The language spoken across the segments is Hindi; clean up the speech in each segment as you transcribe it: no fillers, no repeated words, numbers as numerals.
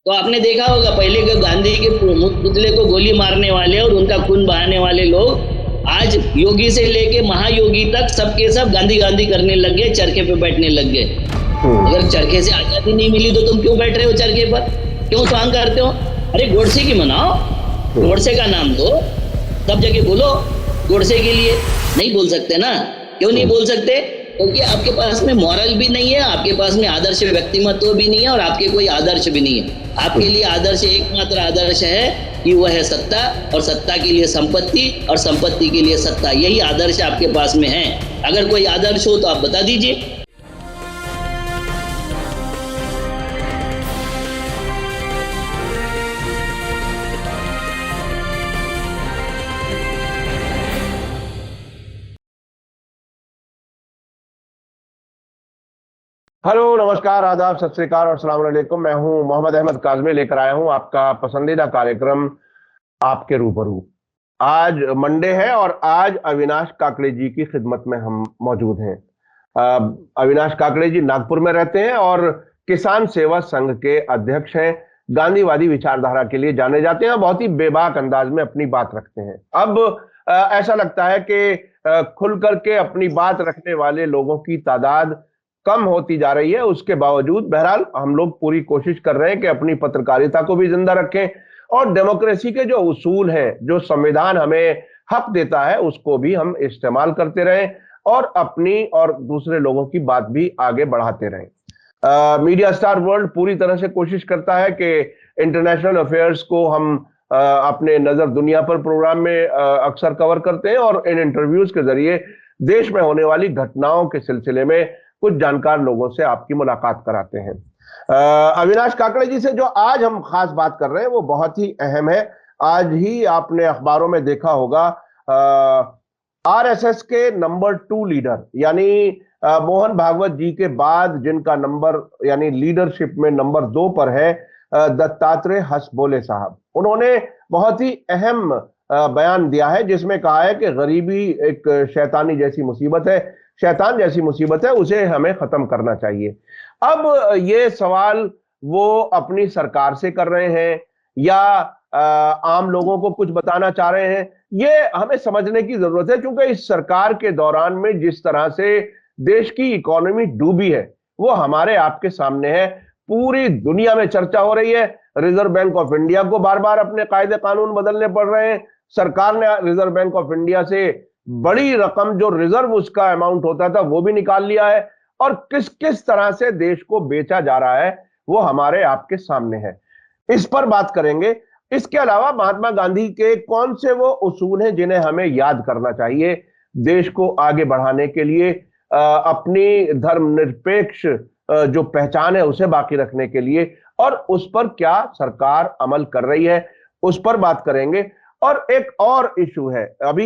तो आपने देखा होगा पहले के गांधी के पुतले को गोली मारने वाले और उनका खून बहाने वाले लोग आज योगी से लेके महायोगी तक सबके सब गांधी गांधी करने लग गए, चरखे पे बैठने लग गए। हम्म। अगर चरखे से आजादी नहीं मिली तो तुम क्यों बैठ रहे हो चरखे पर, क्यों स्वांग करते हो? अरे गोडसे की मनाओ, हम्म। गोडसे का नाम दो, सब जगह बोलो गोडसे के लिए। नहीं बोल सकते ना, क्यों नहीं हम्म। बोल सकते? क्योंकि आपके पास में मॉरल भी नहीं है, आपके पास में आदर्श व्यक्तिमत्व भी नहीं है और आपके कोई आदर्श भी नहीं है। आपके लिए आदर्श एकमात्र आदर्श है कि वह है सत्ता, और सत्ता के लिए संपत्ति, और संपत्ति के लिए सत्ता। यही आदर्श आपके पास में है। अगर कोई आदर्श हो तो आप बता दीजिए। हेलो, नमस्कार, आदाब, सत श्री अकाल और अस्सलाम वालेकुम। मैं हूं मोहम्मद अहमद काज़मी, लेकर आया हूं आपका पसंदीदा कार्यक्रम आपके रूबरू। आज मंडे है और आज अविनाश काकड़े जी की खिदमत में हम मौजूद हैं। अविनाश काकड़े जी नागपुर में रहते हैं और किसान सेवा संघ के अध्यक्ष हैं। गांधीवादी विचारधारा के लिए जाने जाते हैं, बहुत ही बेबाक अंदाज में अपनी बात रखते हैं। अब ऐसा लगता है कि खुल करके अपनी बात रखने वाले लोगों की तादाद कम होती जा रही है। उसके बावजूद बहरहाल हम लोग पूरी कोशिश कर रहे हैं कि अपनी पत्रकारिता को भी जिंदा रखें और डेमोक्रेसी के जो उसूल हैं, जो संविधान हमें हक देता है, उसको भी हम इस्तेमाल करते रहें और अपनी और दूसरे लोगों की बात भी आगे बढ़ाते रहें। मीडिया स्टार वर्ल्ड पूरी तरह से कोशिश करता है कि इंटरनेशनल अफेयर्स को हम अपने नजर दुनिया पर प्रोग्राम में अक्सर कवर करते हैं और इन इंटरव्यूज के जरिए देश में होने वाली घटनाओं के सिलसिले में कुछ जानकार लोगों से आपकी मुलाकात कराते हैं। अविनाश काकड़े जी से जो आज हम खास बात कर रहे हैं वो बहुत ही अहम है। आज ही आपने अखबारों में देखा होगा, आरएसएस के नंबर 2 लीडर यानी मोहन भागवत जी के बाद जिनका नंबर यानी लीडरशिप में नंबर 2 पर है दत्तात्रेय हसबोले साहब, उन्होंने बहुत ही अहम बयान दिया है जिसमें कहा है कि गरीबी एक शैतानी जैसी मुसीबत है, शैतान जैसी मुसीबत है, उसे हमें खत्म करना चाहिए। अब ये सवाल वो अपनी सरकार से कर रहे हैं या आम लोगों को कुछ बताना चाह रहे हैं, ये हमें समझने की जरूरत है। क्योंकि इस सरकार के दौरान में जिस तरह से देश की इकोनॉमी डूबी है वो हमारे आपके सामने है। पूरी दुनिया में चर्चा हो रही है। रिजर्व बैंक ऑफ इंडिया को बार बार अपने कायदे कानून बदलने पड़ रहे हैं। सरकार ने रिजर्व बैंक ऑफ इंडिया से बड़ी रकम, जो रिजर्व उसका अमाउंट होता था, वो भी निकाल लिया है और किस किस तरह से देश को बेचा जा रहा है वो हमारे आपके सामने है। इस पर बात करेंगे। इसके अलावा महात्मा गांधी के कौन से वो उसूल हैं जिन्हें हमें याद करना चाहिए देश को आगे बढ़ाने के लिए, अपनी धर्मनिरपेक्ष जो पहचान है उसे बाकी रखने के लिए, और उस पर क्या सरकार अमल कर रही है, उस पर बात करेंगे। और एक और इशू है, अभी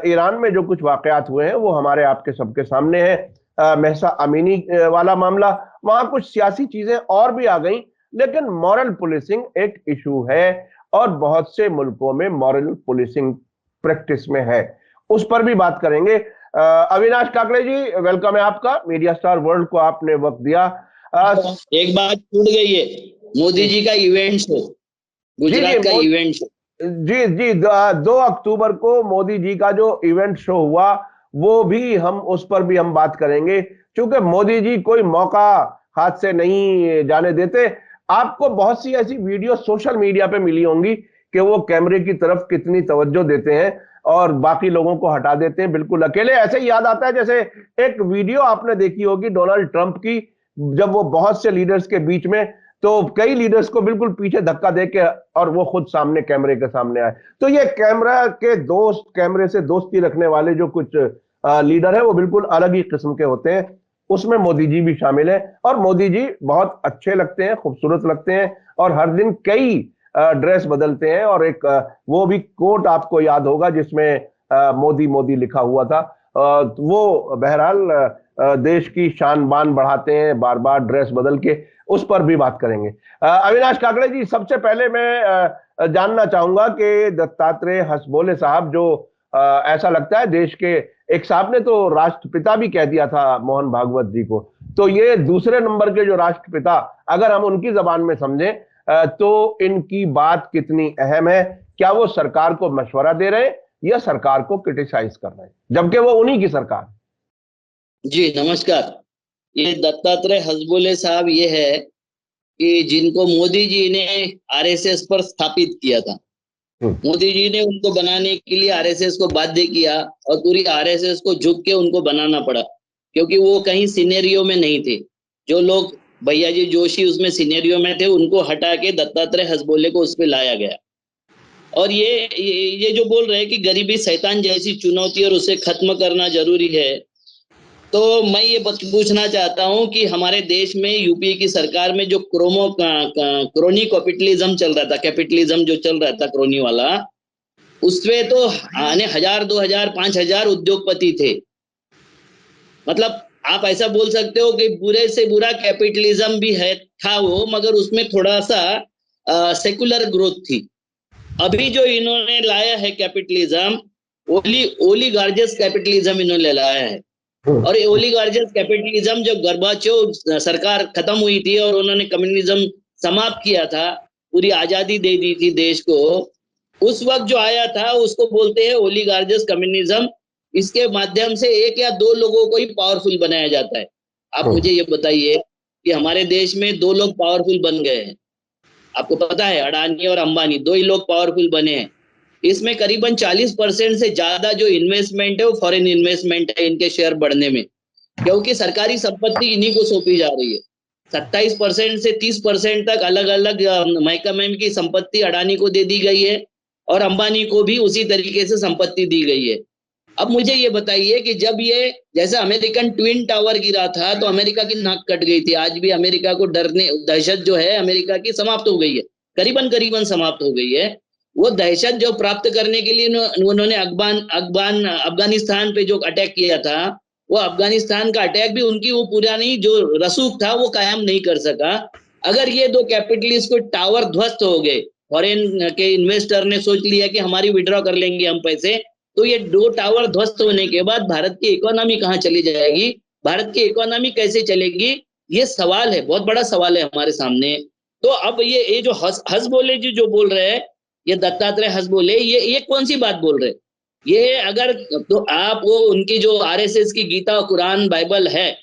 ईरान में जो कुछ वाकयात हुए हैं वो हमारे आपके सबके सामने है। महसा अमीनी वाला मामला, वहां कुछ सियासी चीजें और भी आ गई, लेकिन मॉरल पुलिसिंग एक इशू है और बहुत से मुल्कों में मॉरल पुलिसिंग प्रैक्टिस में है, उस पर भी बात करेंगे। अविनाश काकड़े जी, वेलकम है आपका। मीडिया स्टार वर्ल्ड को आपने वक्त दिया। एक बात छूट गई है, मोदी जी का इवेंट शो, गुजरात का इवेंट शो। जी जी, 2 अक्टूबर को मोदी जी का जो इवेंट शो हुआ वो भी हम, उस पर भी हम बात करेंगे, क्योंकि मोदी जी कोई मौका हाथ से नहीं जाने देते। आपको बहुत सी ऐसी वीडियो सोशल मीडिया पे मिली होंगी कि वो कैमरे की तरफ कितनी तवज्जो देते हैं और बाकी लोगों को हटा देते हैं बिल्कुल अकेले। ऐसे ही याद आता है जैसे एक वीडियो आपने देखी होगी डोनाल्ड ट्रंप की, जब वो बहुत से लीडर्स के बीच में, तो कई लीडर्स को बिल्कुल पीछे धक्का देके और वो खुद सामने कैमरे के सामने आए। तो ये कैमरा के दोस्त, कैमरे से दोस्ती रखने वाले जो कुछ लीडर है वो बिल्कुल अलग ही किस्म के होते हैं। उसमें मोदी जी भी शामिल है और मोदी जी बहुत अच्छे लगते हैं, खूबसूरत लगते हैं और हर दिन कई ड्रेस बदलते हैं। और एक वो भी कोट आपको याद होगा जिसमें मोदी मोदी लिखा हुआ था। वो बहरहाल देश की शान बान बढ़ाते हैं बार बार ड्रेस बदल के, उस पर भी बात करेंगे। अविनाश काकड़े जी, सबसे पहले मैं जानना चाहूंगा कि दत्तात्रेय हसबोले साहब, जो ऐसा लगता है देश के, एक साहब ने तो राष्ट्रपिता भी कह दिया था मोहन भागवत जी को, तो ये दूसरे नंबर के जो राष्ट्रपिता, अगर हम उनकी जबान में समझें, तो इनकी बात कितनी अहम है? क्या वो सरकार को मशवरा दे रहे हैं या सरकार को क्रिटिसाइज कर रहे हैं, जबकि वो उन्हीं की सरकार? जी नमस्कार। ये दत्तात्रेय हसबोले साहब ये है कि जिनको मोदी जी ने आरएसएस पर स्थापित किया था। हम्म, मोदी जी ने उनको बनाने के लिए आरएसएस को बाध्य किया और पूरी आरएसएस को झुक के उनको बनाना पड़ा, क्योंकि वो कहीं सिनेरियो में नहीं थे। जो लोग भैया जी जोशी उसमें सिनेरियो में थे, उनको हटा के दत्तात्रेय हसबोले को उस पे लाया गया। और ये जो बोल रहे हैं कि गरीबी शैतान जैसी चुनौती और उसे खत्म करना जरूरी है, तो मैं ये पूछना चाहता हूं कि हमारे देश में यूपीए की सरकार में जो क्रोनी कैपिटलिज्म चल रहा था, कैपिटलिज्म जो चल रहा था क्रोनी वाला, उसमें तो आने 1000, 2000, 5000 उद्योगपति थे। मतलब आप ऐसा बोल सकते हो कि बुरे से बुरा कैपिटलिज्म भी है था वो, मगर उसमें थोड़ा सा सेकुलर ग्रोथ थी। अभी जो इन्होंने लाया है कैपिटलिज्म, ओलिगार्चियस कैपिटलिज्म इन्होंने लाया है। हम्म, और ओलिगार्चियस कैपिटलिज्म जब गोर्बाचोव सरकार खत्म हुई थी और उन्होंने कम्युनिज्म समाप्त किया था, पूरी आजादी दे दी थी देश को, उस वक्त जो आया था उसको बोलते हैं ओलिगार्चियस कम्युनिज्म। इसके माध्यम से एक या दो लोगों को ही पावरफुल बनाया जाता है। आप हम्म, मुझे ये बताइए कि हमारे देश में दो लोग पावरफुल बन गए हैं। आपको पता है अडानी और अंबानी, दो ही लोग पावरफुल बने हैं। इसमें करीबन 40% से ज्यादा जो इन्वेस्टमेंट है वो फॉरेन इन्वेस्टमेंट है इनके शेयर बढ़ने में, क्योंकि सरकारी संपत्ति इन्हीं को सौंपी जा रही है। 27% से 30% तक अलग अलग महकमे की संपत्ति अडानी को दे दी गई है और अंबानी को भी उसी तरीके से संपत्ति दी गई है। अब मुझे ये बताइए कि जब ये जैसे अमेरिकन ट्विन टावर गिरा था तो अमेरिका की नाक कट गई थी। आज भी अमेरिका को डरने, दहशत जो है अमेरिका की समाप्त हो गई है, करीबन करीबन समाप्त हो गई है। वो दहशत जो प्राप्त करने के लिए उन्होंने अफगानिस्तान पे जो अटैक किया था, वो अफगानिस्तान का अटैक भी उनकी वो पुरानी जो रसूख था वो कायम नहीं कर सका। अगर ये दो कैपिटलिस्ट को टावर ध्वस्त हो गए, फॉरेन के इन्वेस्टर ने सोच लिया कि हमारी विड्रॉ कर लेंगे हम पैसे, तो ये दो टावर ध्वस्त होने के बाद भारत की इकोनॉमी कहाँ चली जाएगी, भारत की इकोनॉमी कैसे चलेगी? ये सवाल है, बहुत बड़ा सवाल है हमारे सामने। तो अब ये जो हंस बोले जी जो बोल रहे हैं, ये दत्तात्रेय हंस बोले, ये कौन सी बात बोल रहे? ये अगर तो आप वो उनकी जो आरएसएस की गीता कुरान बाइबल है,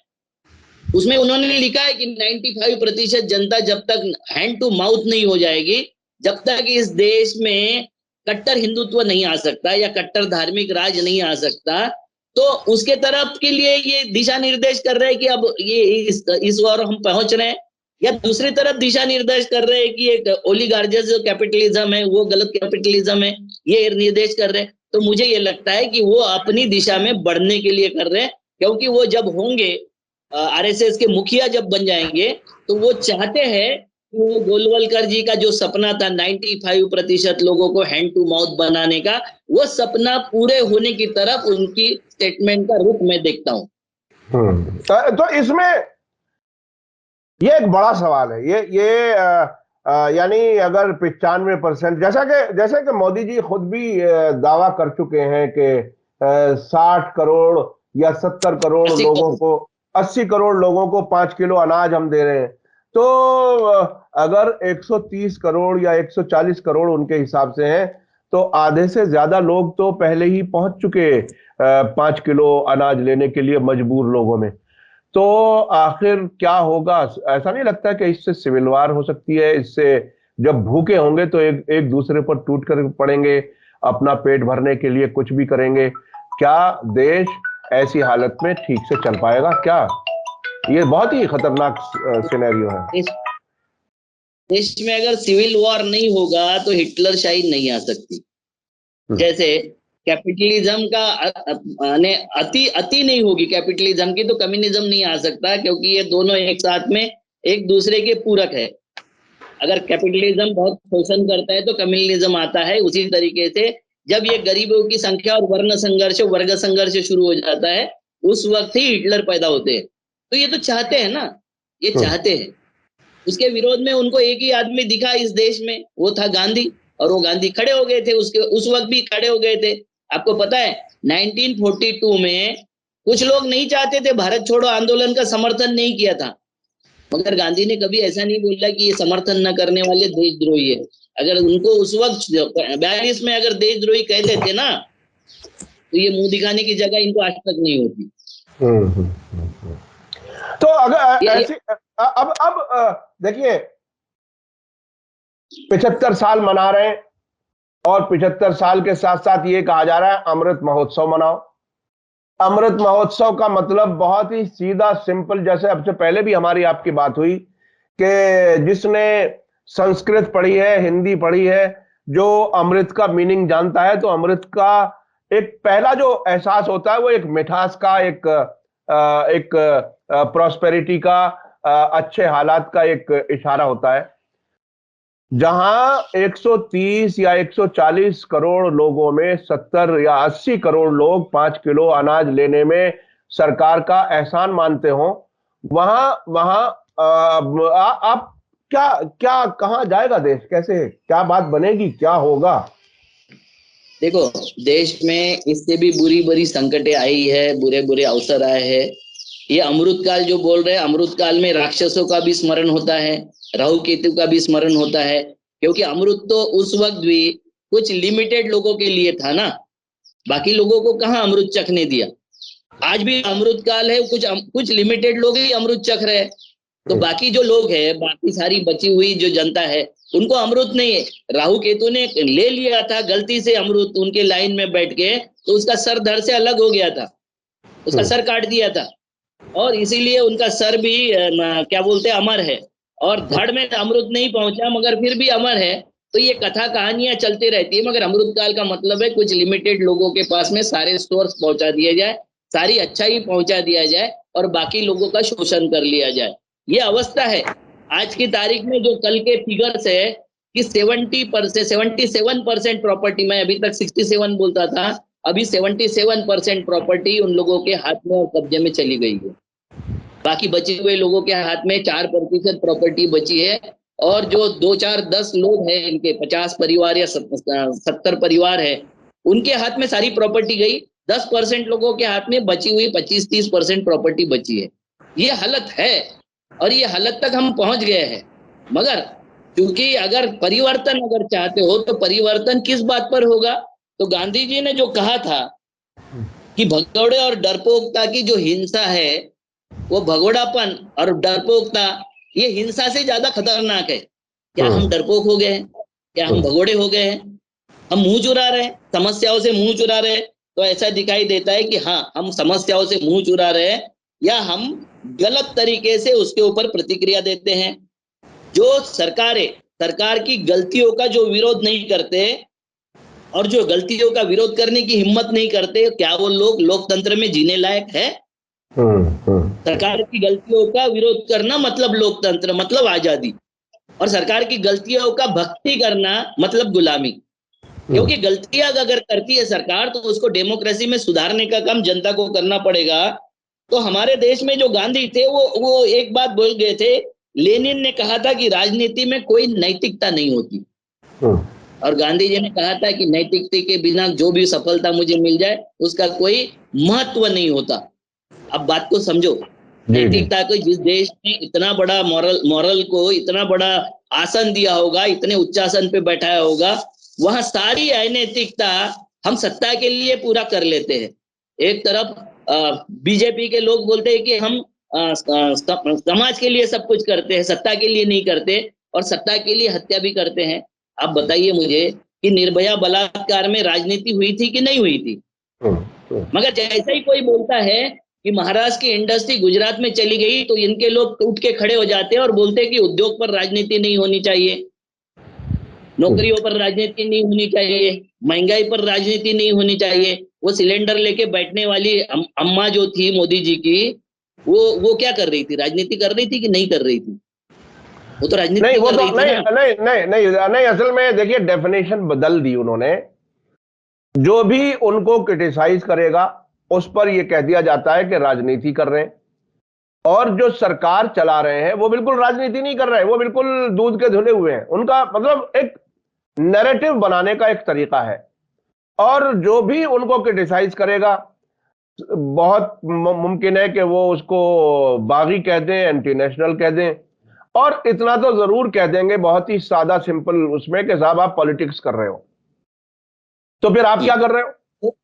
उसमें उन्होंने लिखा है कि 95% जनता जब तक हैंड टू माउथ नहीं हो जाएगी, जब तक इस देश में कट्टर हिंदुत्व नहीं आ सकता या कट्टर धार्मिक राज नहीं आ सकता, तो उसके तरफ के लिए ये दिशा निर्देश कर रहे हैं कि अब ये इस ओर हम पहुंच रहे हैं। या दूसरी तरफ दिशा निर्देश कर रहे हैं कि एक ओलिगार्चियस जो कैपिटलिज्म है वो गलत कैपिटलिज्म है, ये निर्देश कर रहे हैं। तो मुझे ये लगता है कि वो अपनी दिशा में बढ़ने के लिए कर रहे हैं, क्योंकि वो जब होंगे आरएसएस के मुखिया जब बन जाएंगे, तो वो चाहते हैं कि वो गोलवलकर जी का जो सपना था 95% लोगों को हैंड टू माउथ बनाने का, वो सपना पूरे होने की तरफ उनकी स्टेटमेंट का रुख मैं देखता हूं। तो इसमें ये एक बड़ा सवाल है। यानी अगर 95%, जैसा कि मोदी जी खुद भी दावा कर चुके हैं कि 60 करोड़ या 70 करोड़ 80 लोगों को, 80 करोड़ लोगों को 5 किलो अनाज हम दे रहे हैं, तो अगर 130 करोड़ या 140 करोड़ उनके हिसाब से हैं, तो आधे से ज्यादा लोग तो पहले ही पहुंच चुके 5 किलो अनाज लेने के लिए मजबूर लोगों में। तो आखिर क्या होगा? ऐसा नहीं लगता कि इससे सिविल वार हो सकती है? इससे जब भूखे होंगे तो एक एक दूसरे पर टूट कर पड़ेंगे, अपना पेट भरने के लिए कुछ भी करेंगे। क्या देश ऐसी हालत में ठीक से चल पाएगा क्या? ये बहुत ही खतरनाक सिनेरियो है। इस देश में अगर सिविल वॉर नहीं होगा तो हिटलर शाही नहीं आ सकती। जैसे कैपिटलिज्म का अति अति नहीं होगी कैपिटलिज्म की, तो कम्युनिज्म नहीं आ सकता, क्योंकि ये दोनों एक साथ में एक दूसरे के पूरक है। अगर कैपिटलिज्म बहुत शोषण करता है तो कम्युनिज्म आता है। उसी तरीके से जब ये गरीबों की संख्या और वर्ग संघर्ष शुरू हो जाता है, उस वक्त ही हिटलर पैदा होते हैं। तो ये तो चाहते हैं ना, ये चाहते हैं। उसके विरोध में उनको एक ही आदमी दिखा इस देश में, वो था गांधी, और वो गांधी खड़े हो गए थे, उसके उस वक्त भी खड़े हो गए थे। आपको पता है 1942 में कुछ लोग नहीं चाहते थे, भारत छोड़ो आंदोलन का समर्थन नहीं किया था, मगर गांधी ने कभी ऐसा नहीं बोला कि ये समर्थन न करने वाले देशद्रोही है। अगर उनको उस वक्त 42 में अगर देशद्रोही कह देते ना, तो ये मुंह दिखाने की जगह इनको आज तक नहीं होती। तो अगर ये ऐसी अब देखिए 75 साल मना रहे हैं और 75 साल के साथ साथ ये कहा जा रहा है अमृत महोत्सव मनाओ। अमृत महोत्सव का मतलब बहुत ही सीधा सिंपल, जैसे अब से पहले भी हमारी आपकी बात हुई कि जिसने संस्कृत पढ़ी है, हिंदी पढ़ी है, जो अमृत का मीनिंग जानता है, तो अमृत का एक पहला जो एहसास होता है वो एक मिठास का, एक प्रॉस्पेरिटी का, अच्छे हालात का एक इशारा होता है। जहां 130 या 140 करोड़ लोगों में 70 या 80 करोड़ लोग 5 किलो अनाज लेने में सरकार का एहसान मानते हो, वहां वहां आप क्या क्या कहां जाएगा देश, कैसे क्या बात बनेगी, क्या होगा? देखो, देश में इससे भी बुरी बुरी संकटें आई है, बुरे बुरे अवसर आए हैं। ये अमृत काल जो बोल रहे हैं, अमृत काल में राक्षसों का भी स्मरण होता है, राहु केतु का भी स्मरण होता है, क्योंकि अमृत तो उस वक्त भी कुछ लिमिटेड लोगों के लिए था ना, बाकी लोगों को कहाँ अमृत चखने दिया। आज भी अमृत काल है, कुछ लिमिटेड लोग ही अमृत चख रहे हैं, तो बाकी जो लोग हैं, बाकी सारी बची हुई जो जनता है, उनको अमृत नहीं है। राहु केतु ने ले लिया था गलती से अमृत उनके लाइन में बैठ के, तो उसका सर धड़ से अलग हो गया था, उसका सर काट दिया था, और इसीलिए उनका सर भी क्या बोलते हैं, अमर है, और धड़ में अमृत नहीं पहुंचा मगर फिर भी अमर है। तो ये कथा कहानियां चलती रहती है, मगर अमृत काल का मतलब है कुछ लिमिटेड लोगों के पास में सारे सोर्स पहुंचा दिए जाए, सारी अच्छाई पहुंचा दिया जाए, और बाकी लोगों का शोषण कर लिया जाए। ये अवस्था है आज की तारीख में। जो कल के फिगर्स है कि 77% प्रॉपर्टी, मैं अभी तक 67 बोलता था, अभी 77% प्रॉपर्टी उन लोगों के हाथ में और कब्जे में चली गई है। बाकी बचे हुए लोगों के हाथ में 4% प्रॉपर्टी बची है, और जो 2 4 10 लोग हैं, इनके 50 परिवार या 70 परिवार है, उनके हाथ में सारी प्रॉपर्टी गई। 10% लोगों के हाथ में बची हुई 25-30% प्रॉपर्टी बची है। ये हालत है, और ये हालत तक हम पहुंच गए हैं। मगर क्योंकि अगर परिवर्तन अगर चाहते हो, तो परिवर्तन किस बात पर होगा? तो गांधी जी ने जो कहा था कि भगौड़े और डरपोकता की जो हिंसा है, वो भगोड़ापन और डरपोकता, ये हिंसा से ज्यादा खतरनाक है। क्या हम डरपोक हो गए हैं? क्या हम भगोड़े हो गए हैं? हम मुंह चुरा रहे हैं, समस्याओं से मुंह चुरा रहे हैं? तो ऐसा दिखाई देता है कि हाँ, हम समस्याओं से मुंह चुरा रहे हैं, या हम गलत तरीके से उसके ऊपर प्रतिक्रिया देते हैं। जो सरकार की गलतियों का जो विरोध नहीं करते, और जो गलतियों का विरोध करने की हिम्मत नहीं करते, क्या वो लोग लोकतंत्र में जीने लायक है? सरकार की गलतियों का विरोध करना मतलब लोकतंत्र, मतलब आजादी, और सरकार की गलतियों का भक्ति करना मतलब गुलामी। क्योंकि गलतियां अगर करती है सरकार, तो उसको डेमोक्रेसी में सुधारने का काम जनता को करना पड़ेगा। तो हमारे देश में जो गांधी थे, वो एक बात बोल गए थे, लेनिन ने कहा था कि राजनीति में कोई नैतिकता नहीं होती, और गांधी जी ने कहा था कि नैतिकता के बिना जो भी सफलता मुझे मिल जाए, उसका कोई महत्व नहीं होता। अब बात को समझो, नैतिकता को जिस देश ने इतना बड़ा मॉरल को इतना बड़ा आसन दिया होगा, इतने उच्चासन पे बैठाया होगा, वहां सारी अनैतिकता हम सत्ता के लिए पूरा कर लेते हैं। एक तरफ बीजेपी के लोग बोलते हैं कि हम समाज के लिए सब कुछ करते हैं, सत्ता के लिए नहीं करते, और सत्ता के लिए हत्या भी करते हैं। आप बताइए मुझे कि निर्भया बलात्कार में राजनीति हुई थी कि नहीं हुई थी? मगर जैसा ही कोई बोलता है कि महाराष्ट्र की इंडस्ट्री गुजरात में चली गई, तो इनके लोग उठ के खड़े हो जाते हैं और बोलते हैं कि उद्योग पर राजनीति नहीं होनी चाहिए, नौकरियों पर राजनीति नहीं होनी चाहिए, महंगाई पर राजनीति नहीं होनी चाहिए। वो सिलेंडर लेके बैठने वाली अम्मा जो थी मोदी जी की, वो क्या कर रही थी? राजनीति कर रही थी कि नहीं कर रही थी? वो तो राजनीति नहीं, वो कर तो रही थी नहीं ना। नहीं नहीं नहीं नहीं, असल में देखिए डेफिनेशन बदल दी उन्होंने। जो भी उनको क्रिटिसाइज करेगा उस पर यह कह दिया जाता है कि राजनीति कर रहे हैं, और जो सरकार चला रहे हैं वो बिल्कुल राजनीति नहीं कर रहे हैं, वो बिल्कुल दूध के धुले हुए हैं। उनका मतलब एक नैरेटिव बनाने का एक तरीका है, और जो भी उनको क्रिटिसाइज करेगा बहुत मुमकिन है कि वो उसको बागी कह दें, एंटी नेशनल कह दें, और इतना तो जरूर कह देंगे बहुत ही सादा सिंपल उसमें कि साहब आप पॉलिटिक्स कर रहे हो। तो फिर आप क्या कर रहे हो?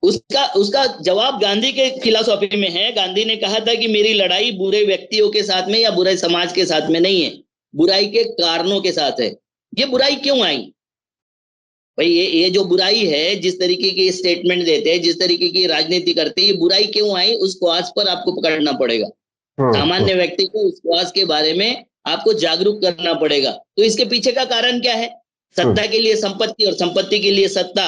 उसका उसका जवाब गांधी के फिलॉसफी में है। गांधी ने कहा था कि मेरी लड़ाई बुरे व्यक्तियों के साथ में या बुरे समाज के साथ में नहीं है, बुराई के कारणों के साथ है। ये बुराई क्यों आई भाई? ये जो बुराई है, जिस तरीके की स्टेटमेंट देते हैं, जिस तरीके की राजनीति करते हैं, ये बुराई क्यों आई, उस क्वास पर आपको पकड़ना पड़ेगा। सामान्य व्यक्ति को उस क्वास के बारे में आपको जागरूक करना पड़ेगा। तो इसके पीछे का कारण क्या है? सत्ता के लिए संपत्ति और संपत्ति के लिए सत्ता।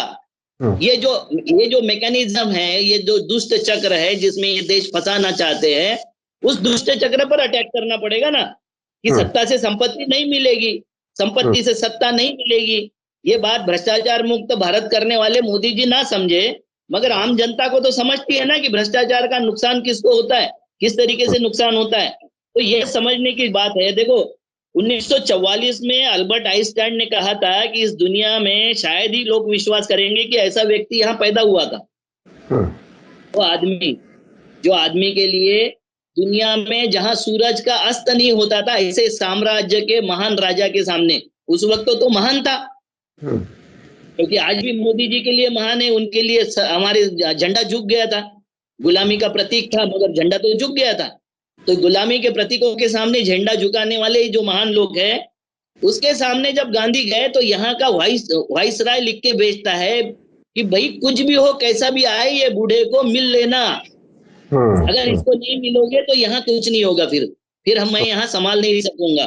ये जो मैकेनिज्म है, ये जो दुष्ट चक्र है जिसमें ये देश फंसाना चाहते हैं, उस दुष्ट चक्र पर अटैक करना पड़ेगा ना, कि सत्ता से संपत्ति नहीं मिलेगी, संपत्ति से सत्ता नहीं मिलेगी। ये बात भ्रष्टाचार मुक्त भारत करने वाले मोदी जी ना समझे, मगर आम जनता को तो समझती है ना कि भ्रष्टाचार का नुकसान किसको होता है, किस तरीके से नुकसान होता है। तो ये समझने की बात है। देखो, 1944 में अल्बर्ट आइंस्टाइन ने कहा था कि इस दुनिया में शायद ही लोग विश्वास करेंगे कि ऐसा व्यक्ति यहाँ पैदा हुआ था। वो आदमी, जो आदमी के लिए दुनिया में जहां सूरज का अस्त नहीं होता था, ऐसे साम्राज्य के महान राजा के सामने उस वक्त तो महान था, क्योंकि आज भी मोदी जी के लिए महान है। उनके लिए हमारे झंडा झुक गया था, गुलामी का प्रतीक था, मगर झंडा तो झुक गया था। तो गुलामी के प्रतीकों के सामने झंडा झुकाने वाले जो महान लोग हैं, उसके सामने जब गांधी गए तो यहाँ का वाइस राय लिख के भेजता है कि भाई कुछ भी हो, कैसा भी आए, ये बूढ़े को मिल लेना। अगर इसको नहीं मिलोगे तो यहाँ कुछ नहीं होगा, फिर मैं यहाँ संभाल नहीं सकूंगा।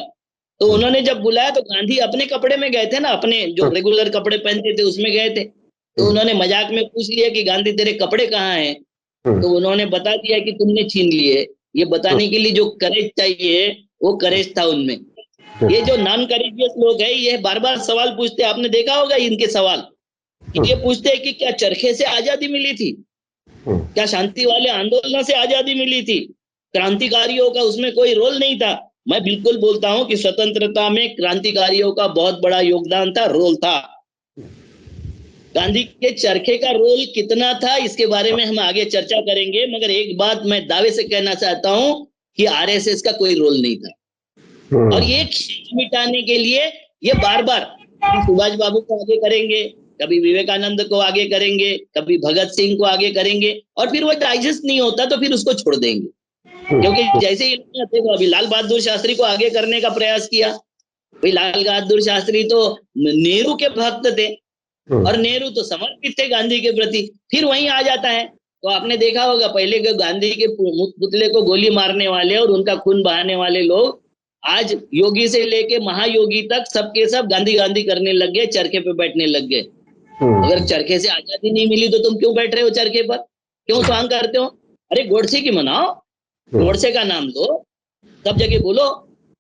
तो उन्होंने जब बुलाया तो गांधी अपने कपड़े में गए थे ना, अपने जो रेगुलर कपड़े पहनते थे उसमें गए थे। तो उन्होंने मजाक में पूछ लिया कि गांधी तेरे कपड़े कहाँ हैं? तो उन्होंने बता दिया कि तुमने छीन लिए। ये बताने के लिए जो करेज चाहिए, वो करेज था उनमें। ये जो नॉन करेजियस लोग हैं, ये बार बार सवाल पूछते, आपने देखा होगा इनके सवाल, ये पूछते हैं कि क्या चरखे से आजादी मिली थी, क्या शांति वाले आंदोलन से आजादी मिली थी, क्रांतिकारियों का उसमें कोई रोल नहीं था? मैं बिल्कुल बोलता हूं कि स्वतंत्रता में क्रांतिकारियों का बहुत बड़ा योगदान था, रोल था। गांधी के चरखे का रोल कितना था, इसके बारे में हम आगे चर्चा करेंगे, मगर एक बात मैं दावे से कहना चाहता हूं कि आरएसएस का कोई रोल नहीं था। और ये मिटाने के लिए ये बार बार सुभाष बाबू को आगे करेंगे, कभी विवेकानंद को आगे करेंगे, कभी भगत सिंह को आगे करेंगे, और फिर वो डाइजेस्ट नहीं होता तो फिर उसको छोड़ देंगे। क्योंकि जैसे ही देखो, अभी लाल बहादुर शास्त्री को आगे करने का प्रयास किया। भाई लाल बहादुर शास्त्री तो नेहरू के भक्त थे, और नेहरू तो समर्पित थे गांधी के प्रति। फिर वहीं आ जाता है। तो आपने देखा होगा, पहले गांधी के पुतले को गोली मारने वाले और उनका खून बहाने वाले लोग आज योगी से लेके महायोगी तक सबके सब गांधी गांधी करने लग गए, चरखे पे बैठने लग गए। अगर चरखे से आजादी नहीं मिली तो तुम क्यों बैठ रहे हो चरखे पर, क्यों स्वांग करते हो? अरे गोडसे की मनाओ, गोडसे का नाम लो, सब जगह बोलो।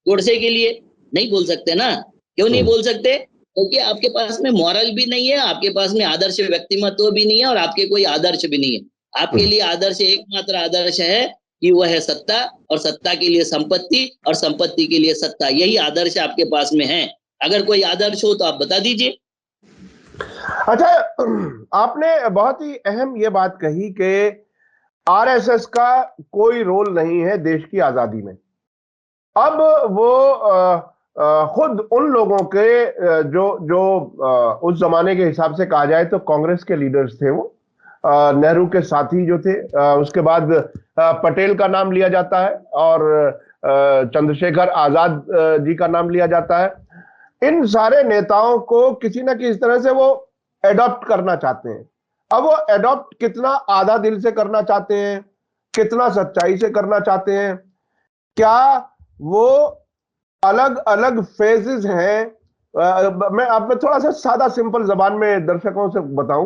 गोडसे के लिए नहीं बोल सकते ना? क्यों नहीं बोल सकते? क्योंकि आपके पास में मॉरल भी नहीं है, आपके पास में आदर्श व्यक्तिमत्व भी नहीं है, और आपके कोई आदर्श भी नहीं है। आपके लिए आदर्श एकमात्र आदर्श है कि वह है सत्ता, और सत्ता के लिए संपत्ति, और संपत्ति के लिए सत्ता। यही आदर्श आपके पास में है। अगर कोई आदर्श हो तो आप बता दीजिए। अच्छा, आपने बहुत ही अहम ये बात कही कि आरएसएस का कोई रोल नहीं है देश की आजादी में। अब वो खुद उन लोगों के जो उस जमाने के हिसाब से कहा जाए तो कांग्रेस के लीडर्स थे, वो नेहरू के साथी जो थे, उसके बाद पटेल का नाम लिया जाता है, और चंद्रशेखर आजाद जी का नाम लिया जाता है। इन सारे नेताओं को किसी ना किसी तरह से वो एडॉप्ट करना चाहते हैं। अब वो एडॉप्ट कितना आधा दिल से करना चाहते हैं, कितना सच्चाई से करना चाहते हैं, क्या वो अलग अलग फेजेस हैं। मैं आप में थोड़ा सा सादा सिंपल जबान में दर्शकों से बताऊं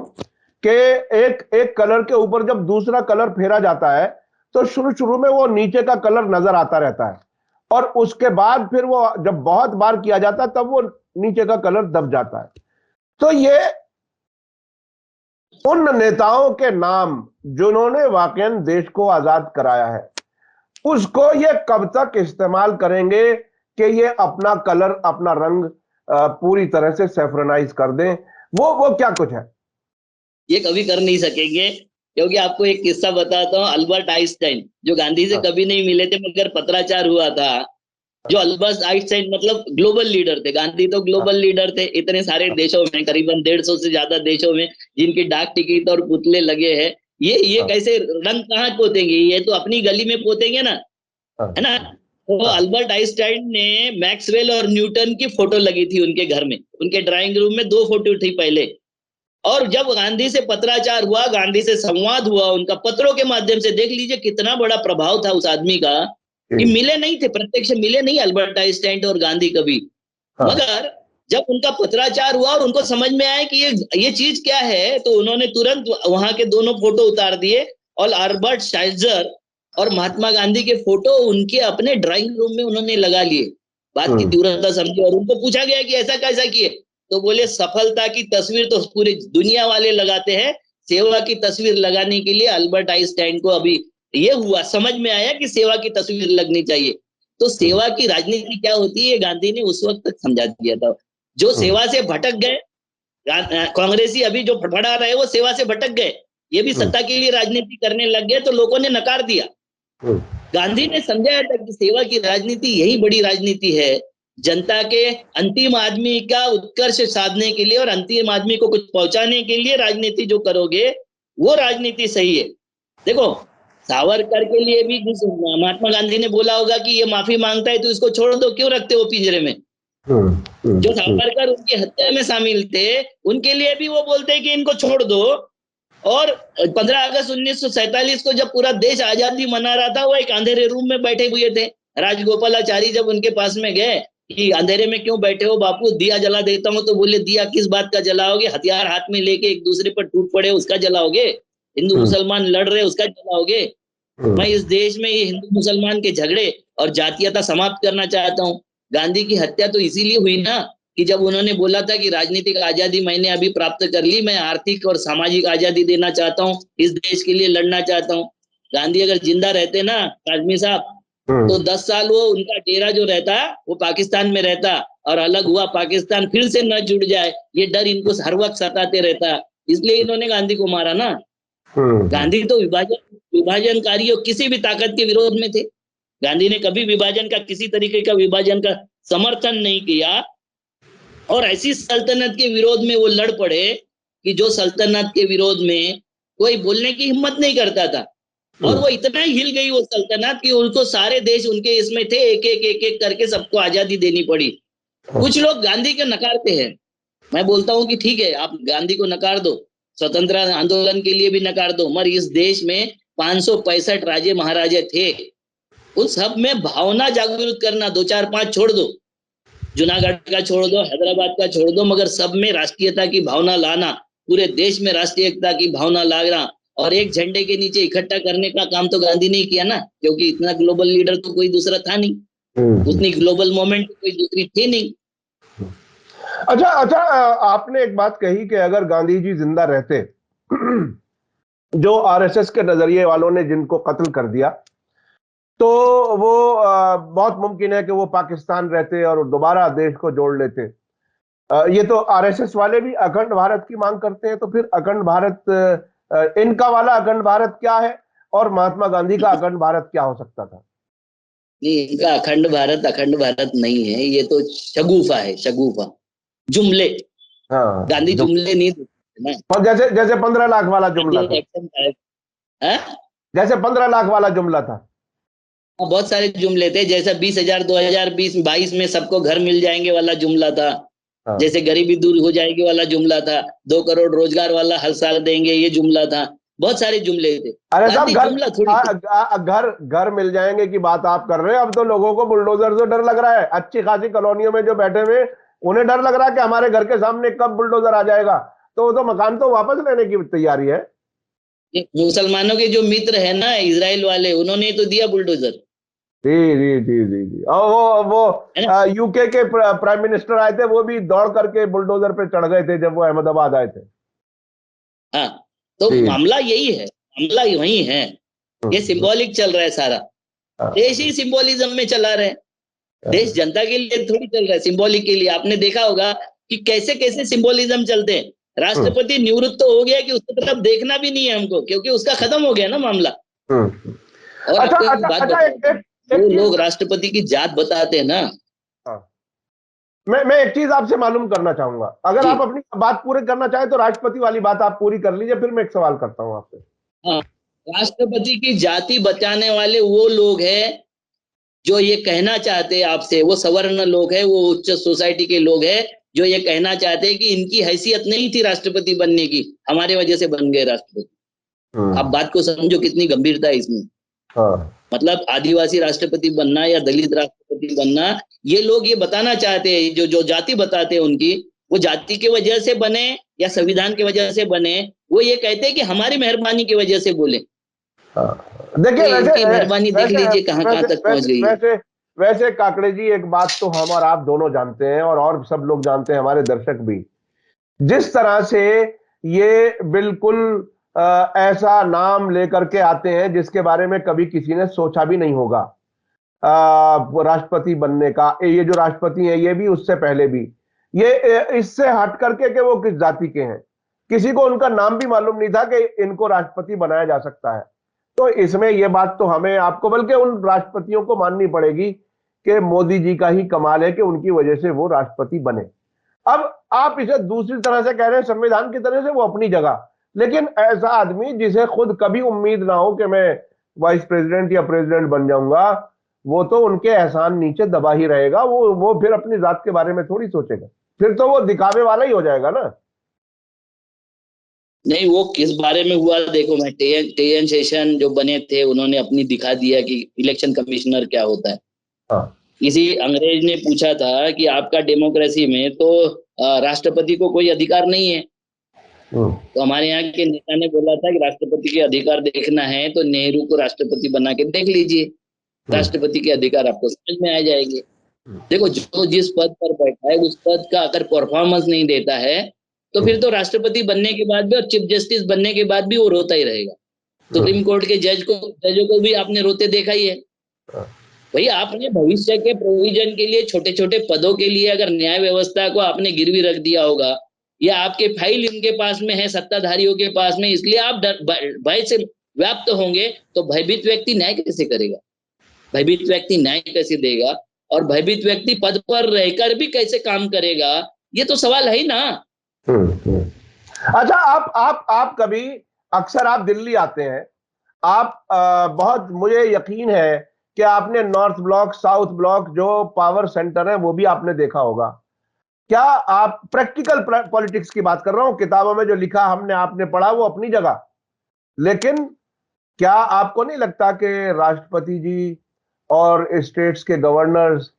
कि एक कलर के ऊपर जब दूसरा कलर फेरा जाता है तो शुरू शुरू में वो नीचे का कलर नजर आता रहता है, और उसके बाद फिर वो जब बहुत बार किया जाता है तब वो नीचे का कलर दब जाता है। तो ये उन नेताओं के नाम जिन्होंने वाकईन देश को आजाद कराया है, उसको ये कब तक इस्तेमाल करेंगे कि ये अपना कलर, अपना रंग पूरी तरह से सैफ्रनाइज कर दें? वो क्या कुछ है? ये कभी कर नहीं सकेंगे, क्योंकि आपको एक किस्सा बताता हूँ। अल्बर्ट आइंस्टाइन जो गांधी से कभी नहीं मिले थे मगर पत्राचार हुआ था। जो अल्बर्ट आइंस्टाइन मतलब ग्लोबल लीडर थे, गांधी तो ग्लोबल लीडर थे, इतने सारे देशों में, करीबन 150 से ज्यादा देशों में जिनकी डाक टिकट और पुतले लगे हैं। ये कैसे रंग कहाँ पोतेंगे, ये तो अपनी गली में पोतेंगे ना, है ना। तो अल्बर्ट आइंस्टाइन ने मैक्सवेल और न्यूटन की फोटो लगी थी उनके घर में, उनके ड्राइंग रूम में 2 फोटो थी पहले। और जब गांधी से पत्राचार हुआ, गांधी से संवाद हुआ उनका पत्रों के माध्यम से, देख लीजिए कितना बड़ा प्रभाव था उस आदमी का, कि मिले नहीं थे, प्रत्यक्ष मिले नहीं अल्बर्ट आइंस्टाइन और गांधी कभी। मगर जब उनका पत्राचार हुआ और उनको समझ में आया कि ये चीज क्या है, तो उन्होंने तुरंत वहां के दोनों फोटो उतार दिए और अल्बर्ट शाइजर और महात्मा गांधी के फोटो उनके अपने ड्राइंग रूम में उन्होंने लगा लिए। बात की तीव्रता समझे। और उनको पूछा गया कि ऐसा कैसा किए, तो बोले सफलता की तस्वीर तो पूरी दुनिया वाले लगाते हैं, सेवा की तस्वीर लगाने के लिए अल्बर्ट आइंस्टाइन को अभी ये हुआ, समझ में आया कि सेवा की तस्वीर लगनी चाहिए। तो सेवा की राजनीति क्या होती है गांधी ने उस वक्त तक समझा दिया था। जो सेवा से भटक गए, कांग्रेसी अभी जो फड़फड़ा रहे वो सेवा से भटक गए, ये भी सत्ता के लिए राजनीति करने लग गए, तो लोगों ने नकार दिया। गांधी ने समझाया था कि सेवा की राजनीति यही बड़ी राजनीति है, जनता के अंतिम आदमी का उत्कर्ष साधने के लिए और अंतिम आदमी को कुछ पहुंचाने के लिए राजनीति जो करोगे वो राजनीति सही है। देखो सावरकर के लिए भी महात्मा गांधी ने बोला होगा कि ये माफी मांगता है तो इसको छोड़ दो, क्यों रखते हो पिंजरे में। जो सावरकर उनकी हत्या में शामिल थे उनके लिए भी वो बोलते हैं कि इनको छोड़ दो। और 15 अगस्त 1947 को जब पूरा देश आजादी मना रहा था, वो एक अंधेरे रूम में बैठे हुए थे। राजगोपालाचारी जब उनके पास में गए कि अंधेरे में क्यों बैठे हो बापू, दिया जला देता हूं, तो बोले दिया किस बात का जलाओगे, हथियार हाथ में लेके एक दूसरे पर टूट पड़े उसका जलाओगे, हिंदू मुसलमान लड़ रहे उसका जलाओगे। मैं इस देश में ये हिंदू मुसलमान के झगड़े और जातीयता समाप्त करना चाहता हूँ। गांधी की हत्या तो इसीलिए हुई ना कि जब उन्होंने बोला था कि राजनीतिक आजादी मैंने अभी प्राप्त कर ली, मैं आर्थिक और सामाजिक आजादी देना चाहता हूँ, इस देश के लिए लड़ना चाहता हूँ। गांधी अगर जिंदा रहते ना काजमी साहब, तो 10 साल वो उनका डेरा जो रहता वो पाकिस्तान में रहता, और अलग हुआ पाकिस्तान फिर से न जुड़ जाए, ये डर इनको हर वक्त सताते रहता, इसलिए इन्होंने गांधी को मारा ना। गांधी तो विभाजनकारियों किसी भी ताकत के विरोध में थे। गांधी ने कभी विभाजन का, किसी तरीके का विभाजन का समर्थन नहीं किया, और ऐसी सल्तनत के विरोध में वो लड़ पड़े कि जो सल्तनत के विरोध में कोई बोलने की हिम्मत नहीं करता था। और वो इतना हिल गई वो सल्तनत कि उनको सारे देश उनके इसमें थे, एक एक करके सबको आजादी देनी पड़ी। कुछ लोग गांधी के नकारते हैं, मैं बोलता हूं कि ठीक है आप गांधी को नकार दो, स्वतंत्रता आंदोलन के लिए भी नकार दो, मगर इस देश में 565 राजे महाराजे थे, उन सब में भावना जागृत करना, 2 4 5 छोड़ दो, जूनागढ़ का छोड़ दो, हैदराबाद का छोड़ दो, मगर सब में राष्ट्रीयता की भावना लाना, पूरे देश में राष्ट्रीयता की भावना लाना और एक झंडे के नीचे इकट्ठा करने का काम तो गांधी ने किया ना, क्योंकि इतना ग्लोबल लीडर तो कोई दूसरा था नहीं, उतनी ग्लोबल मूवमेंट कोई दूसरी थी नहीं। अच्छा, आपने एक बात कही कि अगर गांधी जी जिंदा रहते, जो आरएसएस के नजरिए वालों ने जिनको कत्ल कर दिया, तो वो बहुत मुमकिन है कि वो पाकिस्तान रहते और दोबारा देश को जोड़ लेते। ये तो आरएसएस वाले भी अखंड भारत की मांग करते हैं, तो फिर अखंड भारत, इनका वाला अखंड भारत क्या है और महात्मा गांधी का अखंड भारत क्या हो सकता था? नहीं, इनका अखंड भारत नहीं है, ये तो शगुफा है, शगुफा, जुमले। हाँ, गांधी जुमले नहीं देते ना, जैसे 15 लाख वाला जुमला था, जैसे 15 लाख वाला जुमला था। बहुत सारे जुमले थे, जैसा 20,000 2022 में सबको घर मिल जाएंगे वाला जुमला था, जैसे गरीबी दूर हो जाएगी वाला जुमला था, 2 करोड़ रोजगार वाला हर साल देंगे ये जुमला था, बहुत सारे जुमले थे। अरे साहब, घर मिल जाएंगे की बात आप कर रहे हैं, अब तो लोगों को बुलडोजर से डर लग रहा है। अच्छी खासी कॉलोनियों में जो बैठे हुए उन्हें डर लग रहा है कि हमारे घर के सामने कब बुलडोजर आ जाएगा, तो वो तो मकान तो वापस लेने की तैयारी है। मुसलमानों के जो मित्र है ना इजराइल वाले, उन्होंने तो दिया बुलडोजर। जी। और वो यूके के प्राइम मिनिस्टर आए थे, वो भी दौड़ करके बुलडोजर पे चढ़ गए थे जब वो अहमदाबाद आए थे। हाँ, तो मामला यही है, मामला वही है, ये सिंबॉलिक चल रहा है सारा देश ही सिंबोलिज्म में चला रहे हैं। देश जनता के लिए थोड़ी चल रहा है, सिंबॉलिक के लिए। आपने देखा होगा कि कैसे कैसे सिंबोलिज्म चलते हैं। राष्ट्रपति निवृत्त तो हो गया कि उसकी तरफ देखना भी नहीं है हमको, क्योंकि उसका खत्म हो गया ना मामला। और अच्छा आपको एक अच्छा बात अच्छा, बताता हूँ, वो लोग राष्ट्रपति की जात बताते हैं ना। हाँ, मैं एक चीज आपसे मालूम करना चाहूंगा, अगर जी आप अपनी बात पूरी करना चाहें तो राष्ट्रपति वाली बात आप पूरी कर लीजिए, फिर मैं एक सवाल करता हूं आपसे। हाँ, राष्ट्रपति की जाति बताने वाले वो लोग हैं जो ये कहना चाहते हैं आपसे, वो सवर्ण लोग हैं, वो उच्च सोसाइटी के लोग हैं जो ये कहना चाहते हैं कि इनकी हैसियत नहीं थी राष्ट्रपति बनने की, हमारे वजह से बन गए राष्ट्रपति। आप बात को समझो कितनी गंभीरता है इसमें। हाँ, मतलब आदिवासी राष्ट्रपति बनना या दलित राष्ट्रपति बनना, ये लोग ये बताना चाहते हैं, जो जो जाति बताते हैं उनकी, वो जाति की वजह से बने या संविधान की वजह से बने, वो ये कहते हैं कि हमारी मेहरबानी की वजह से बोले। हाँ। तो देखिए वैसे इनकी मेहरबानी देख वैसे लीजिए कहाँ कहाँ वैसे तक पहुंच वैसे गई है। वैसे वैसे काकड़े जी, एक बात तो हम और आप दोनों जानते हैं और सब लोग जानते हैं, हमारे दर्शक भी, जिस तरह से ये बिल्कुल ऐसा नाम लेकर के आते हैं जिसके बारे में कभी किसी ने सोचा भी नहीं होगा, राष्ट्रपति बनने का। ये जो राष्ट्रपति हैं ये भी उससे पहले भी, ये इससे हट करके कि वो किस जाति के हैं, किसी को उनका नाम भी मालूम नहीं था कि इनको राष्ट्रपति बनाया जा सकता है। तो इसमें ये बात तो हमें आपको बल्कि उन राष्ट्रपतियों को माननी पड़ेगी कि मोदी जी का ही कमाल है कि उनकी वजह से वो राष्ट्रपति बने। अब आप इसे दूसरी तरह से कह रहे हैं, संविधान की तरह से वो अपनी जगह, लेकिन ऐसा आदमी जिसे खुद कभी उम्मीद ना हो कि मैं वाइस प्रेसिडेंट या प्रेसिडेंट बन जाऊंगा, वो तो उनके एहसान नीचे दबा ही रहेगा, वो फिर अपनी जात के बारे में थोड़ी सोचेगा, फिर तो वो दिखावे वाला ही हो जाएगा ना। नहीं, वो किस बारे में हुआ देखो, मैं टेएन शेषन जो बने थे उन्होंने अपनी दिखा दिया कि इलेक्शन कमिश्नर क्या होता है। हाँ, किसी अंग्रेज ने पूछा था कि आपका डेमोक्रेसी में तो राष्ट्रपति को कोई अधिकार नहीं है, तो हमारे यहाँ के नेता ने बोला था कि राष्ट्रपति के अधिकार देखना है तो नेहरू को राष्ट्रपति बना के देख लीजिए, राष्ट्रपति के अधिकार आपको समझ में आ जाएंगे। देखो, जो जिस पद पर बैठा है उस पद का अगर परफॉर्मेंस नहीं देता है तो फिर तो राष्ट्रपति बनने के बाद भी और चीफ जस्टिस बनने के बाद भी वो रोता ही रहेगा। सुप्रीम कोर्ट के जजों को भी आपने रोते देखा ही है। भाई, आपने भविष्य के प्रोविजन के लिए छोटे छोटे पदों के लिए अगर न्याय व्यवस्था को आपने गिरवी रख दिया होगा, या आपके फाइल इनके पास में है, सत्ताधारियों के पास में, इसलिए आप भय से व्याप्त होंगे, तो भयभीत व्यक्ति न्याय कैसे करेगा? भयभीत व्यक्ति न्याय कैसे देगा? और भयभीत व्यक्ति पद पर रहकर भी कैसे काम करेगा? ये तो सवाल है ही ना। अच्छा, आप कभी, अक्सर आप दिल्ली आते हैं, आप बहुत, मुझे यकीन है कि आपने नॉर्थ ब्लॉक, साउथ ब्लॉक जो पावर सेंटर है वो भी आपने देखा होगा। क्या आप प्रैक्टिकल पॉलिटिक्स की बात कर रहा हूं, किताबों में जो लिखा हमने आपने पढ़ा वो अपनी जगह, लेकिन क्या आपको नहीं लगता कि राष्ट्रपति जी और स्टेट्स के गवर्नर्स,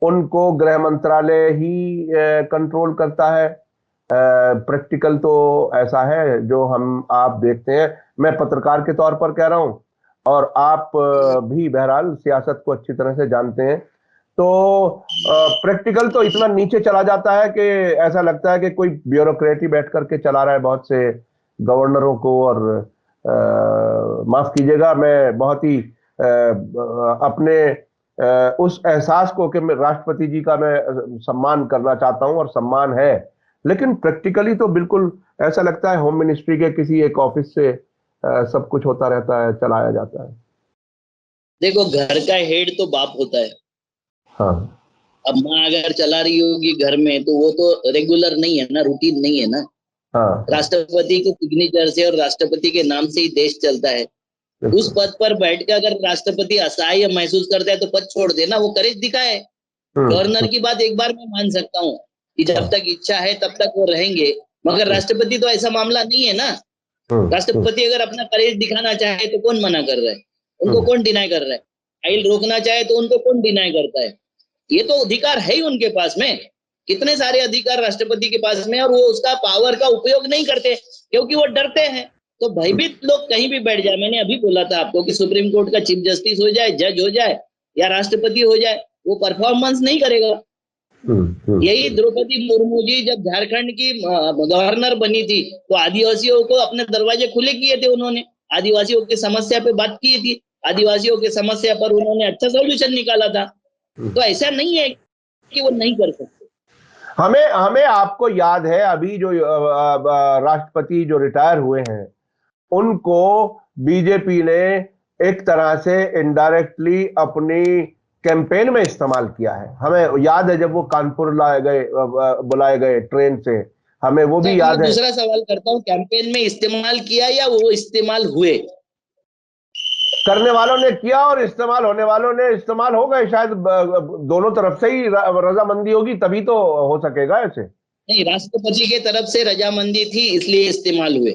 उनको गृह मंत्रालय ही कंट्रोल करता है? प्रैक्टिकल तो ऐसा है जो हम आप देखते हैं, मैं पत्रकार के तौर पर कह रहा हूं, और आप भी बहरहाल सियासत को अच्छी तरह से जानते हैं, तो प्रैक्टिकल तो इतना नीचे चला जाता है कि ऐसा लगता है कि कोई ब्यूरोक्रेट ही बैठ करके चला रहा है बहुत से गवर्नरों को। और माफ कीजिएगा, मैं बहुत ही अपने उस एहसास को कि मैं राष्ट्रपति जी का मैं सम्मान करना चाहता हूं और सम्मान है, लेकिन प्रैक्टिकली तो बिल्कुल ऐसा लगता है होम मिनिस्ट्री के किसी एक ऑफिस से सब कुछ होता रहता है, चलाया जाता है। देखो, घर का हेड तो बाप होता है। हाँ, अब माँ अगर चला रही होगी घर में तो वो तो रेगुलर नहीं है ना, रूटीन नहीं है ना। हाँ, राष्ट्रपति के सिग्नेचर से और राष्ट्रपति के नाम से ही देश चलता है। उस पद पर बैठकर अगर राष्ट्रपति असहाय महसूस करता है तो पद छोड़ देना, वो करेज दिखाए। गवर्नर की बात एक बार मैं मान सकता हूँ कि जब तक इच्छा है तब तक वो रहेंगे, मगर राष्ट्रपति तो ऐसा मामला नहीं है ना। राष्ट्रपति अगर अपना करेज दिखाना चाहे तो कौन मना कर रहा है? उनको कौन डिनाई कर रहा है? फाइल रोकना चाहे तो उनको कौन डिनाई करता है? ये तो अधिकार है ही उनके पास में। कितने सारे अधिकार राष्ट्रपति के पास में, और वो उसका पावर का उपयोग नहीं करते क्योंकि वो डरते हैं। तो भयभीत लोग कहीं भी बैठ जाए, मैंने अभी बोला था आपको कि सुप्रीम कोर्ट का चीफ जस्टिस हो जाए, जज हो जाए या राष्ट्रपति हो जाए, वो परफॉर्मेंस नहीं करेगा। यही द्रौपदी मुर्मू जी जब झारखंड की गवर्नर बनी थी तो आदिवासियों को अपने दरवाजे खुले किए थे उन्होंने, आदिवासियों की समस्या पे बात की थी, आदिवासियों की समस्या पर उन्होंने अच्छा सोल्यूशन निकाला था। तो ऐसा नहीं है कि वो नहीं कर सकते। हमें हमें आपको याद है अभी जो राष्ट्रपति जो रिटायर हुए हैं उनको बीजेपी ने एक तरह से इनडायरेक्टली अपनी कैंपेन में इस्तेमाल किया है। हमें याद है जब वो कानपुर लाए गए, बुलाए गए ट्रेन से, हमें वो भी सर मैं याद है। दूसरा सवाल करता हूँ, कैंपेन में इस्तेमाल किया या वो इस्तेमाल हुए? करने वालों ने किया और इस्तेमाल होने वालों ने इस्तेमाल हो गए, शायद दोनों तरफ से ही रजामंदी होगी तभी तो हो सकेगा ऐसे। नहीं, राष्ट्रपति के तरफ से रजामंदी थी इसलिए इस्तेमाल हुए।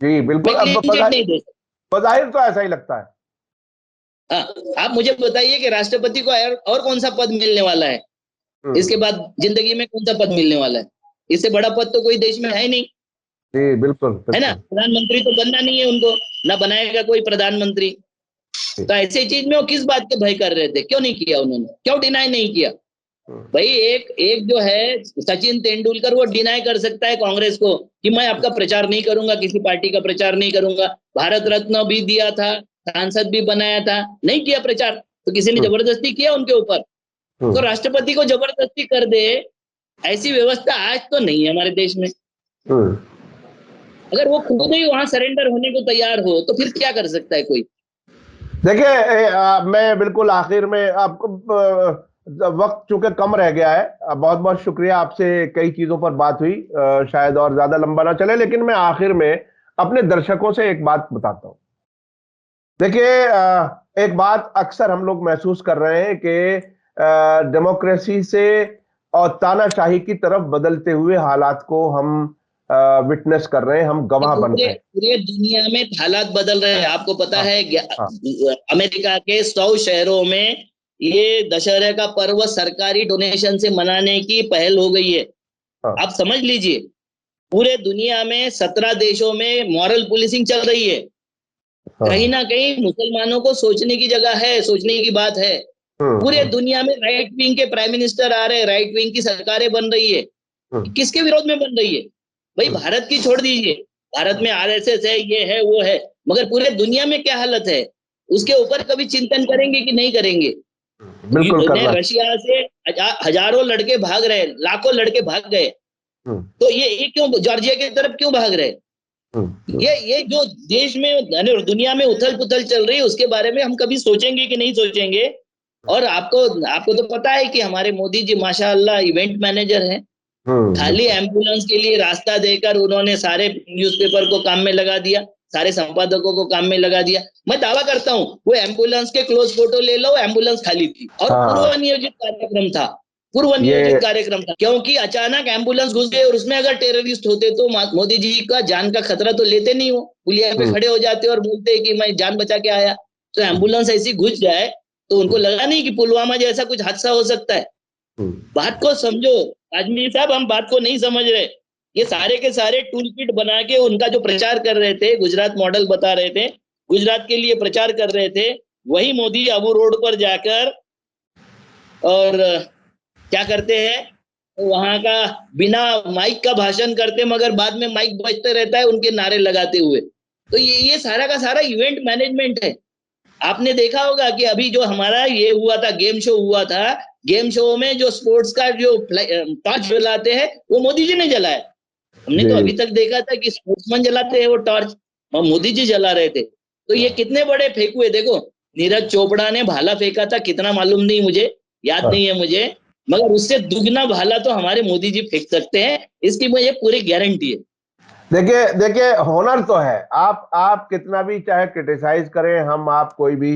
जी बिल्कुल, मैं अब क्लीन चिट नहीं दे सकता। बज़ाहिर तो ऐसा ही लगता है। हाँ, आप मुझे बताइए कि राष्ट्रपति को और कौन सा पद मिलने वाला है इसके हम्म। बाद, जिंदगी में कौन सा पद मिलने वाला है? इससे बड़ा पद तो कोई देश में है नहीं, जी बिल्कुल है ना? बिल्कुल। प्रधानमंत्री तो बनना नहीं है उनको, ना बनाएगा कोई प्रधानमंत्री। जी। तो ऐसे चीज में वो किस बात के भय कर रहे थे? क्यों नहीं किया उन्होंने, क्यों डिनाई नहीं किया? हम्म। भाई एक एक जो है सचिन तेंदुलकर, वो डिनाई कर सकता है कांग्रेस को कि मैं आपका प्रचार नहीं करूंगा, किसी पार्टी का प्रचार नहीं करूंगा। भारत रत्न भी दिया था, सांसद भी बनाया था, नहीं किया प्रचार, तो किसी ने हम्म। जबरदस्ती किया उनके ऊपर? तो हम्म। राष्ट्रपति को जबरदस्ती कर दे, ऐसी व्यवस्था आज तो नहीं है हमारे देश में। हम्म। अगर वो खुद ही वहां सरेंडर होने को तैयार हो तो फिर क्या कर सकता है कोई? देखिए, मैं बिल्कुल आखिर में आपको, वक्त चूंकि कम रह गया है, बहुत बहुत शुक्रिया, आपसे कई चीजों पर बात हुई, शायद और ज्यादा लंबा ना चले, लेकिन मैं आखिर में अपने दर्शकों से एक बात बताता हूं। देखिए, एक बात अक्सर हम लोग महसूस कर रहे हैं कि डेमोक्रेसी से और तानाशाही की तरफ बदलते हुए हालात को हम विटनेस कर रहे हैं, हम गवाह बन पूरे रहे हैं। पूरे दुनिया में हालात बदल रहे हैं, आपको पता हाँ। है? हाँ। अमेरिका के 100 शहरों में ये दशहरे का पर्व सरकारी डोनेशन से मनाने की पहल हो गई है। हाँ। आप समझ लीजिए, पूरे दुनिया में 17 देशों में मॉरल पुलिसिंग चल रही है। कहीं हाँ। ना कहीं मुसलमानों को सोचने की जगह है, सोचने की बात है। पूरे हम्म। दुनिया में राइट विंग के प्राइम मिनिस्टर आ रहे हैं, राइट विंग की सरकारें बन रही है। हम्म। किसके विरोध में बन रही है? भाई हम्म। भारत की छोड़ दीजिए, भारत में आरएसएस है, ये है वो है, मगर पूरे दुनिया में क्या हालत है उसके ऊपर कभी चिंतन करेंगे कि नहीं करेंगे? बिल्कुल करना। रशिया से हजारों लड़के भाग रहे, लाखों लड़के भाग गए, हम्म। तो ये क्यों जॉर्जिया की तरफ क्यों भाग रहे? हम्म। ये जो देश में यानी दुनिया में उथल पुथल चल रही है उसके बारे में हम कभी सोचेंगे कि नहीं सोचेंगे? और आपको आपको तो पता है कि हमारे मोदी जी माशाअल्लाह इवेंट मैनेजर हैं। खाली बिल्कुल। एम्बुलेंस के लिए रास्ता देकर उन्होंने सारे न्यूज़पेपर को काम में लगा दिया, सारे संपादकों को काम में लगा दिया। मैं दावा करता हूं वो एम्बुलेंस के क्लोज फोटो ले लो, एम्बुलेंस खाली थी और हाँ। पूर्व नियोजित कार्यक्रम था। पूर्व नियोजित ये कार्यक्रम था, क्योंकि अचानक एम्बुलेंस घुस गए और उसमें अगर टेररिस्ट होते तो मोदी जी का जान का खतरा तो लेते नहीं, हो पुलिया पे हम्म। खड़े हो जाते और बोलते कि मैं जान बचा के आया। तो हम्म। एम्बुलेंस ऐसी घुस जाए तो उनको लगा नहीं कि पुलवामा जैसा कुछ हादसा हो सकता है? हम्म। बात को समझो आजमी साहब, हम बात को नहीं समझ रहे। ये सारे के सारे टूल किट बना के उनका जो प्रचार कर रहे थे, गुजरात मॉडल बता रहे थे, गुजरात के लिए प्रचार कर रहे थे, वही मोदी अबू रोड पर जाकर और क्या करते हैं, वहां का बिना माइक का भाषण करते मगर बाद में माइक बजते रहता है उनके नारे लगाते हुए। तो ये सारा का सारा इवेंट मैनेजमेंट है। आपने देखा होगा कि अभी जो हमारा ये हुआ था, गेम शो हुआ था, गेम शो में जो स्पोर्ट्स का जो टॉर्च जलाते हैं वो मोदी जी ने जलाया। हमने तो जी। अभी तक देखा था कि स्पोर्ट्समैन जलाते हैं वो टॉर्च, और मोदी जी जला रहे थे। तो ये कितने बड़े फेंकुए, देखो नीरज चोपड़ा ने भाला फेंका था, कितना मालूम नहीं मुझे, याद हाँ। नहीं है मुझे, मगर उससे दुगना भाला तो हमारे मोदी जी फेंक सकते हैं, इसकी मुझे पूरी गारंटी है। देखिए देखिए, हुनर तो है, आप कितना भी चाहे क्रिटिसाइज करें, हम आप कोई भी,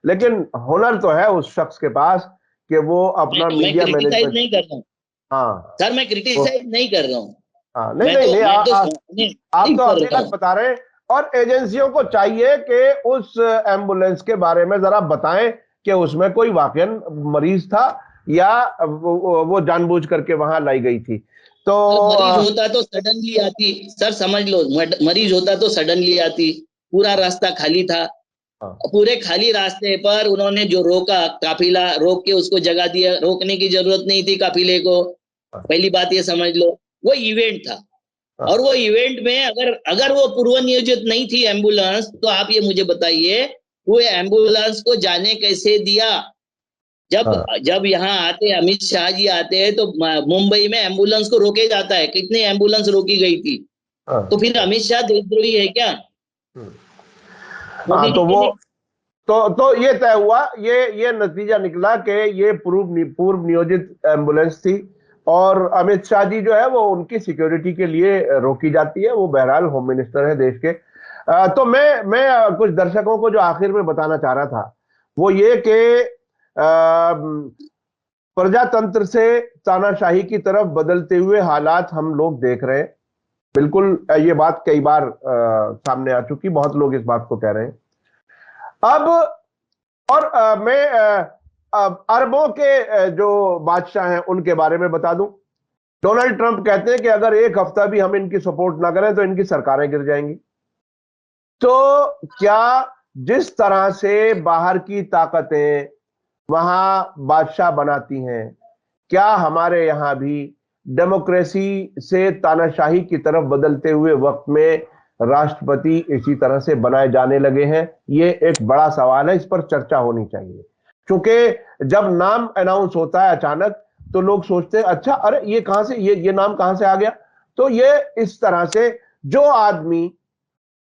लेकिन हुनर तो है उस शख्स के पास कि वो अपना मैं मीडिया क्रिटिसाइज मैनेजमेंट। नहीं कर रहा हूँ हाँ। सर, मैं तो क्रिटिसाइज नहीं कर रहा हूँ। हाँ, नहीं मैं नहीं तो नहीं, मैं तो आप नहीं तो कर रहा हकीकत हूँ। बता रहे हैं। और एजेंसियों को चाहिए कि उस एम्बुलेंस के बारे में जरा बताएं कि उसमें कोई वाकई मरीज था या वो जानबूझ करके वहां लाई गई थी। तो सर मरीज होता तो सडनली आती, सर समझ लो, मरीज होता तो सडनली आती। पूरा रास्ता खाली था, हाँ। पूरे खाली रास्ते पर उन्होंने जो रोका, काफिला रोक के उसको जगह दिया, रोकने की जरूरत नहीं थी काफिले को। हाँ। पहली बात ये समझ लो, वो इवेंट था। और हाँ। वो इवेंट में अगर अगर वो पूर्व नियोजित नहीं थी एम्बुलेंस, तो आप ये मुझे बताइए वो एम्बुलेंस को जाने कैसे दिया? जब हाँ, जब यहाँ आते हैं, अमित शाह जी आते हैं, तो मुंबई में एम्बुलेंस को रोके जाता है। कितनी एम्बुलेंस रोकी गई थी? हाँ, तो फिर अमित शाह देशद्रोही है क्या? हम्म। मोदी हाँ, जी तो वो ने तो ये तय हुआ, ये नतीजा निकला कि ये पूर्व नियोजित एम्बुलेंस थी और अमित शाह जी जो है वो उनकी सिक्योरिटी के लिए रोकी जाती है। वो बहरहाल होम मिनिस्टर है देश के। तो मैं कुछ दर्शकों को जो आखिर में बताना चाह रहा था वो ये कि प्रजातंत्र से तानाशाही की तरफ बदलते हुए हालात हम लोग देख रहे हैं। बिल्कुल, ये बात कई बार सामने आ चुकी, बहुत लोग इस बात को कह रहे हैं। अब और मैं अरबों के जो बादशाह हैं उनके बारे में बता दूं। डोनाल्ड ट्रंप कहते हैं कि अगर एक हफ्ता भी हम इनकी सपोर्ट ना करें तो इनकी सरकारें गिर जाएंगी। तो क्या जिस तरह से बाहर की ताकतें वहां बादशाह बनाती हैं, क्या हमारे यहां भी डेमोक्रेसी से तानाशाही की तरफ बदलते हुए वक्त में राष्ट्रपति इसी तरह से बनाए जाने लगे हैं? ये एक बड़ा सवाल है, इस पर चर्चा होनी चाहिए। क्योंकि जब नाम अनाउंस होता है अचानक तो लोग सोचते हैं अच्छा, अरे ये कहां से, ये नाम कहां से आ गया? तो ये इस तरह से जो आदमी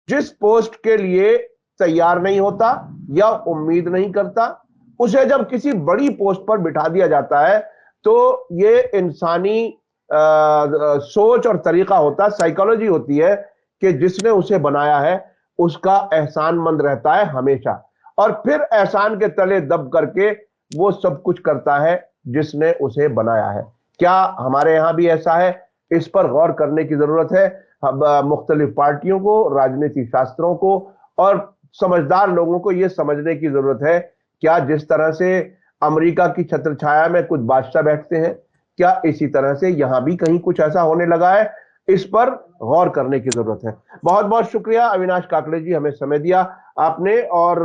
जिस पोस्ट के लिए तैयार नहीं होता या उम्मीद नहीं करता, उसे जब किसी बड़ी पोस्ट पर बिठा दिया जाता है तो ये इंसानी सोच और तरीका होता है, साइकोलॉजी होती है कि जिसने उसे बनाया है उसका एहसानमंद रहता है हमेशा, और फिर एहसान के तले दब करके वो सब कुछ करता है जिसने उसे बनाया है। क्या हमारे यहां भी ऐसा है? इस पर गौर करने की जरूरत है। मुख्तलिफ पार्टियों को, राजनीति शास्त्रों को और समझदार लोगों को यह समझने की जरूरत है, क्या जिस तरह से अमेरिका की छत्र छाया में कुछ बादशाह बैठते हैं, क्या इसी तरह से यहां भी कहीं कुछ ऐसा होने लगा है? इस पर गौर करने की जरूरत है। बहुत बहुत शुक्रिया अविनाश काकड़े जी, हमें समय दिया आपने। और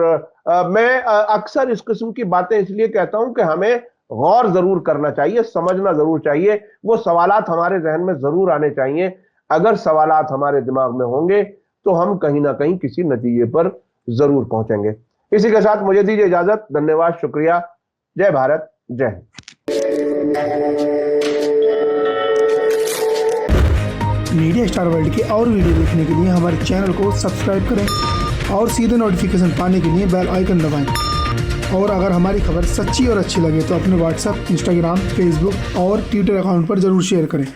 मैं अक्सर इस किस्म की बातें इसलिए कहता हूं कि हमें गौर जरूर करना चाहिए, समझना जरूर चाहिए, वो सवालात हमारे जहन में जरूर आने चाहिए। अगर सवालात हमारे दिमाग में होंगे तो हम कहीं ना कहीं किसी नतीजे पर जरूर पहुंचेंगे। इसी के साथ मुझे दीजिए इजाजत। धन्यवाद, शुक्रिया। जय भारत, जय हिंद। मीडिया स्टार वर्ल्ड के और वीडियो देखने के लिए हमारे चैनल को सब्सक्राइब करें और सीधे नोटिफिकेशन पाने के लिए बेल आइकन दबाएं। और अगर हमारी खबर सच्ची और अच्छी लगे तो अपने व्हाट्सएप, इंस्टाग्राम, फेसबुक और ट्विटर अकाउंट पर जरूर शेयर करें।